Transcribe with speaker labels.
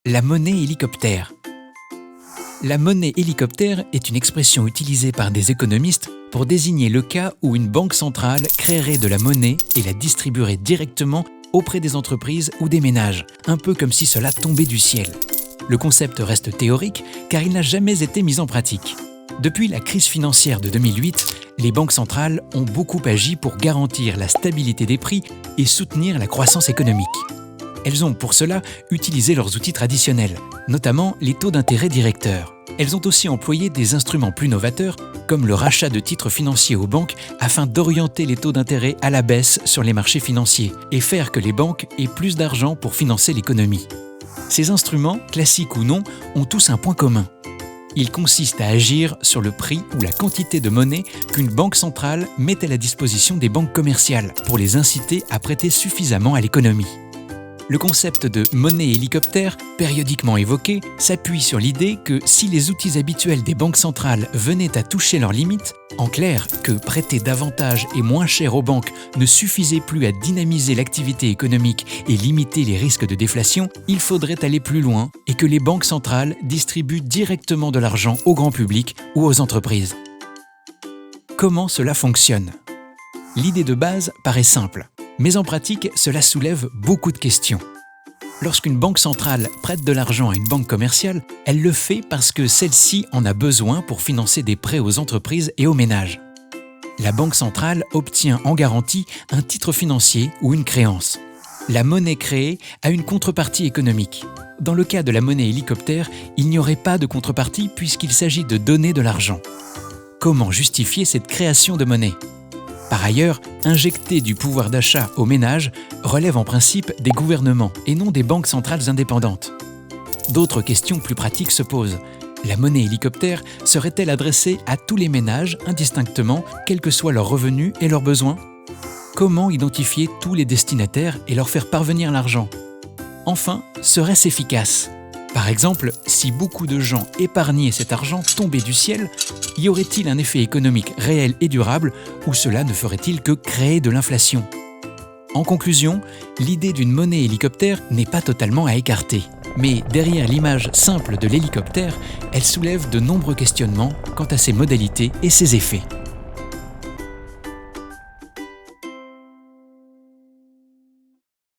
Speaker 1: La monnaie hélicoptère. La monnaie hélicoptère est une expression utilisée par des économistes pour désigner le cas où une banque centrale créerait de la monnaie et la distribuerait directement auprès des entreprises ou des ménages, un peu comme si cela tombait du ciel. Le concept reste théorique car il n'a jamais été mis en pratique. Depuis la crise financière de 2008, les banques centrales ont beaucoup agi pour garantir la stabilité des prix et soutenir la croissance économique. Elles ont pour cela utilisé leurs outils traditionnels, notamment les taux d'intérêt directeurs. Elles ont aussi employé des instruments plus novateurs, comme le rachat de titres financiers aux banques afin d'orienter les taux d'intérêt à la baisse sur les marchés financiers et faire que les banques aient plus d'argent pour financer l'économie. Ces instruments, classiques ou non, ont tous un point commun. Ils consistent à agir sur le prix ou la quantité de monnaie qu'une banque centrale met à la disposition des banques commerciales pour les inciter à prêter suffisamment à l'économie. Le concept de monnaie hélicoptère, périodiquement évoqué, s'appuie sur l'idée que si les outils habituels des banques centrales venaient à toucher leurs limites, en clair, que prêter davantage et moins cher aux banques ne suffisait plus à dynamiser l'activité économique et limiter les risques de déflation, il faudrait aller plus loin et que les banques centrales distribuent directement de l'argent au grand public ou aux entreprises. Comment cela fonctionne ? L'idée de base paraît simple. Mais en pratique, cela soulève beaucoup de questions. Lorsqu'une banque centrale prête de l'argent à une banque commerciale, elle le fait parce que celle-ci en a besoin pour financer des prêts aux entreprises et aux ménages. La banque centrale obtient en garantie un titre financier ou une créance. La monnaie créée a une contrepartie économique. Dans le cas de la monnaie hélicoptère, il n'y aurait pas de contrepartie puisqu'il s'agit de donner de l'argent. Comment justifier cette création de monnaie ? Par ailleurs, injecter du pouvoir d'achat aux ménages relève en principe des gouvernements et non des banques centrales indépendantes. D'autres questions plus pratiques se posent. La monnaie hélicoptère serait-elle adressée à tous les ménages indistinctement, quels que soient leurs revenus et leurs besoins ? Comment identifier tous les destinataires et leur faire parvenir l'argent ? Enfin, serait-ce efficace ? Par exemple, si beaucoup de gens épargnaient cet argent tombé du ciel, y aurait-il un effet économique réel et durable ou cela ne ferait-il que créer de l'inflation ? En conclusion, l'idée d'une monnaie hélicoptère n'est pas totalement à écarter. Mais derrière l'image simple de l'hélicoptère, elle soulève de nombreux questionnements quant à ses modalités et ses effets.